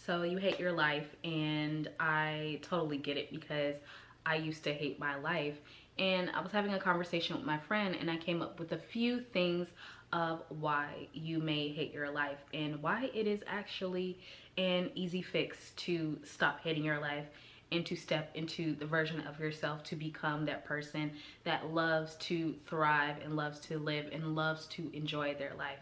So you hate your life, and I totally get it because I used to hate my life. And I was having a conversation with my friend, and I came up with a few things of why you may hate your life and why it is actually an easy fix to stop hating your life and to step into the version of yourself to become that person that loves to thrive and loves to live and loves to enjoy their life.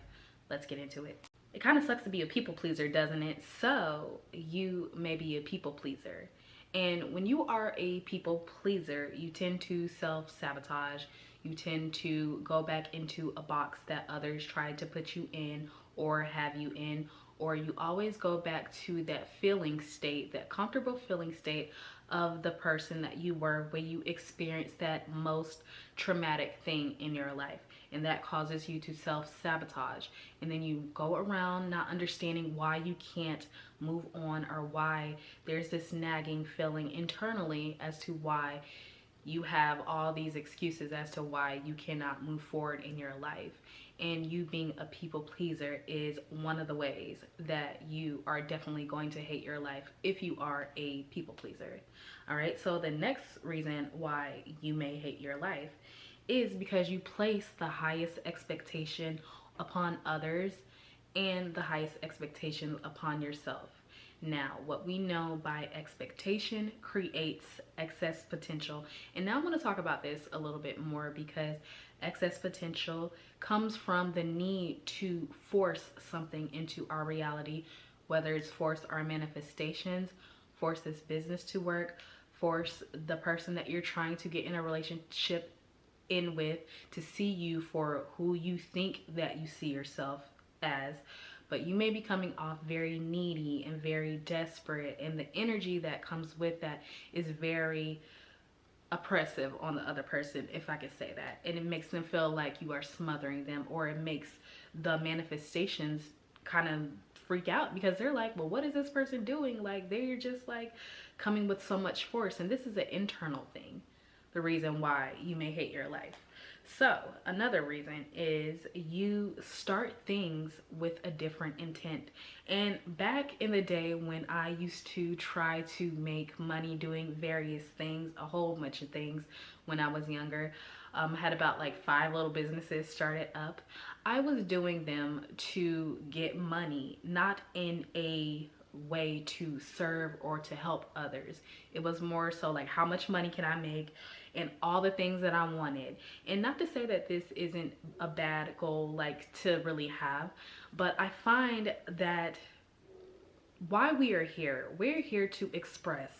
Let's get into it. It kind of sucks to be a people pleaser, doesn't it? So you may be a people pleaser. And when you are a people pleaser, you tend to self-sabotage. You tend to go back into a box that others tried to put you in or have you in, or you always go back to that feeling state, that comfortable feeling state of the person that you were when you experienced that most traumatic thing in your life. And that causes you to self-sabotage. And then you go around not understanding why you can't move on, or why there's this nagging feeling internally as to why you have all these excuses as to why you cannot move forward in your life. And you being a people pleaser is one of the ways that you are definitely going to hate your life if you are a people pleaser. All right, so the next reason why you may hate your life is because you place the highest expectation upon others and the highest expectation upon yourself. Now, what we know by expectation creates excess potential. And now I want to talk about this a little bit more, because excess potential comes from the need to force something into our reality, whether it's force our manifestations, force this business to work, force the person that you're trying to get in a relationship in with to see you for who you think that you see yourself as. But you may be coming off very needy and very desperate, and the energy that comes with that is very oppressive on the other person, if I could say that. And it makes them feel like you are smothering them, or it makes the manifestations kind of freak out because they're like, well, what is this person doing? Like, they're just like coming with so much force. And this is an internal thing, the reason why you may hate your life. So another reason is you start things with a different intent. And back in the day when I used to try to make money doing various things, a whole bunch of things when I was younger, I had about like 5 little businesses started up. I was doing them to get money, not in a way to serve or to help others. It was more so like, how much money can I make, and all the things that I wanted. And not to say that this isn't a bad goal like to really have, but I find that why we're here to express,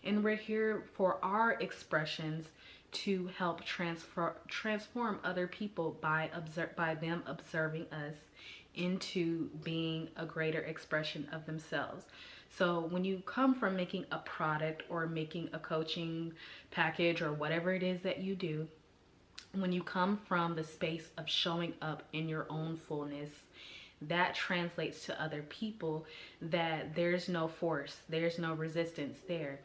and we're here for our expressions to help transform other people by them observing us into being a greater expression of themselves. So when you come from making a product or making a coaching package or whatever it is that you do, when you come from the space of showing up in your own fullness, that translates to other people that there's no force, there's no resistance there.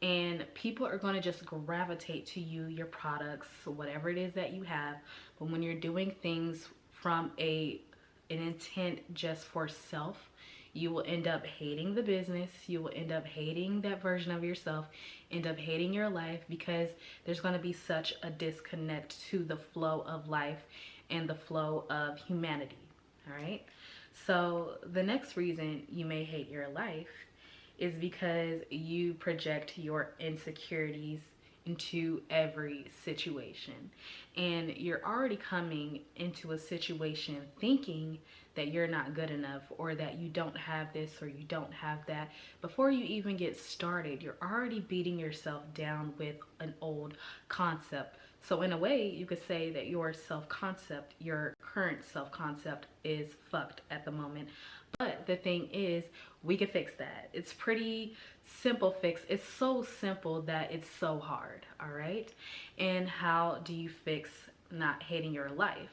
And people are going to just gravitate to you, your products, whatever it is that you have. But when you're doing things from an intent just for self, you will end up hating the business. You will end up hating that version of yourself, end up hating your life, because there's going to be such a disconnect to the flow of life and the flow of humanity. All right. So the next reason you may hate your life is because you project your insecurities into every situation, and you're already coming into a situation thinking that you're not good enough, or that you don't have this or you don't have that. Before you even get started, you're already beating yourself down with an old concept. So in a way, you could say that your self-concept, your current self-concept, is fucked at the moment. But the thing is, we can fix that. It's pretty simple fix. It's so simple that it's so hard. All right. And how do you fix not hating your life?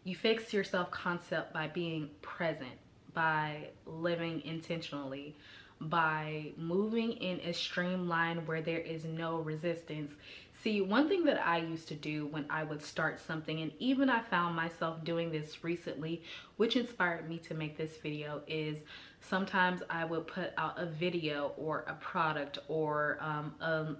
You fix your self-concept by being present, by living intentionally, by moving in a streamline where there is no resistance. See, one thing that I used to do when I would start something, and even I found myself doing this recently, which inspired me to make this video, is sometimes I would put out a video or a product, or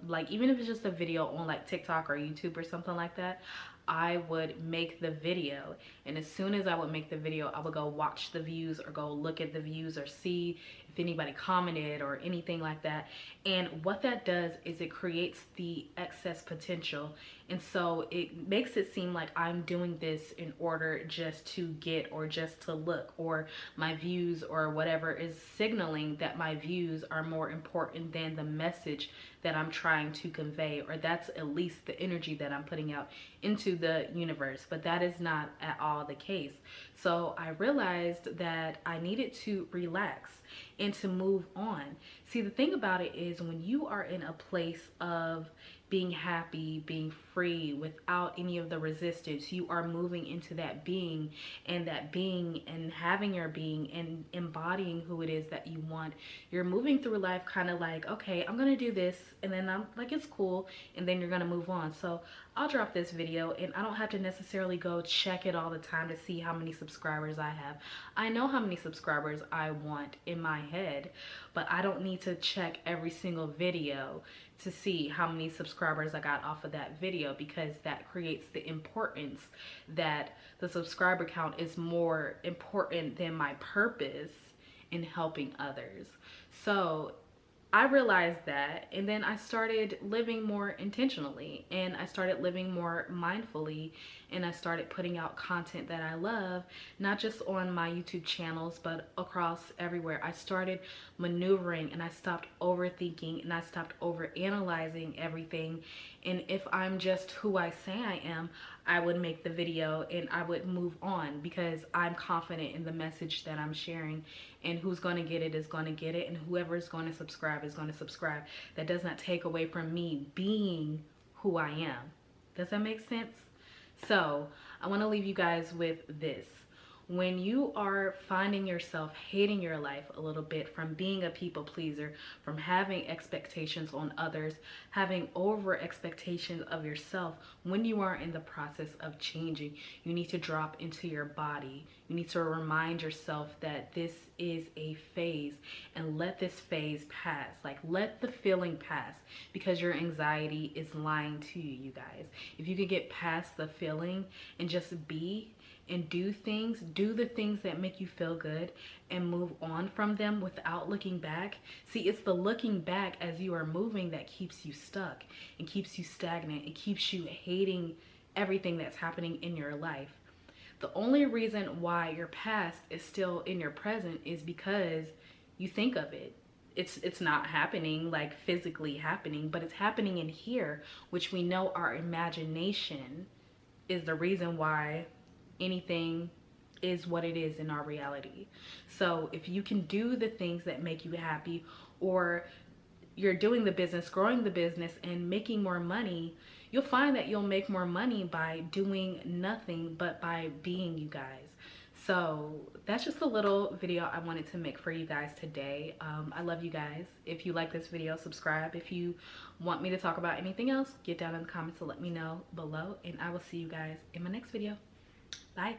like even if it's just a video on like TikTok or YouTube or something like that, I would make the video, and as soon as I would make the video, I would go watch the views or go look at the views or see if anybody commented or anything like that. And what that does is it creates the excess potential, and so it makes it seem like I'm doing this in order just to get, or just to look, or my views or whatever is signaling that my views are more important than the message that I'm trying to convey, or that's at least the energy that I'm putting out into the universe. But that is not at all the case. So I realized that I needed to relax and to move on. See, the thing about it is, when you are in a place of being happy, being free, without any of the resistance, you are moving into that being, and that being, and having your being, and embodying who it is that you want. You're moving through life kind of like, okay, I'm gonna do this, and then I'm like, it's cool, and then you're gonna move on. So I'll drop this video, and I don't have to necessarily go check it all the time to see how many subscribers I have. I know how many subscribers I want in my head, but I don't need to check every single video to see how many subscribers I got off of that video, because that creates the importance that the subscriber count is more important than my purpose in helping others. So I realized that, and then I started living more intentionally, and I started living more mindfully, and I started putting out content that I love, not just on my YouTube channels, but across everywhere. I started maneuvering, and I stopped overthinking, and I stopped overanalyzing everything. And if I'm just who I say I am, I would make the video and I would move on, because I'm confident in the message that I'm sharing, and who's going to get it is going to get it, and whoever is going to subscribe is going to subscribe. That does not take away from me being who I am. Does that make sense? So I want to leave you guys with this. When you are finding yourself hating your life a little bit from being a people pleaser, from having expectations on others, having over expectations of yourself, when you are in the process of changing, you need to drop into your body. You need to remind yourself that this is a phase, and let this phase pass. Like, let the feeling pass, because your anxiety is lying to you, you guys. If you could get past the feeling and just be and do the things that make you feel good, and move on from them without looking back. See, it's the looking back as you are moving that keeps you stuck and keeps you stagnant and keeps you hating everything that's happening in your life. The only reason why your past is still in your present is because you think of it. It's not happening, like physically happening, but it's happening in here, which we know our imagination is the reason why anything is what it is in our reality. So if you can do the things that make you happy, or you're doing the business, growing the business, and making more money, you'll find that you'll make more money by doing nothing but by being, you guys. So that's just a little video I wanted to make for you guys today. I love you guys. If you like this video, subscribe. If you want me to talk about anything else, get down in the comments to let me know below, and I will see you guys in my next video. Bye.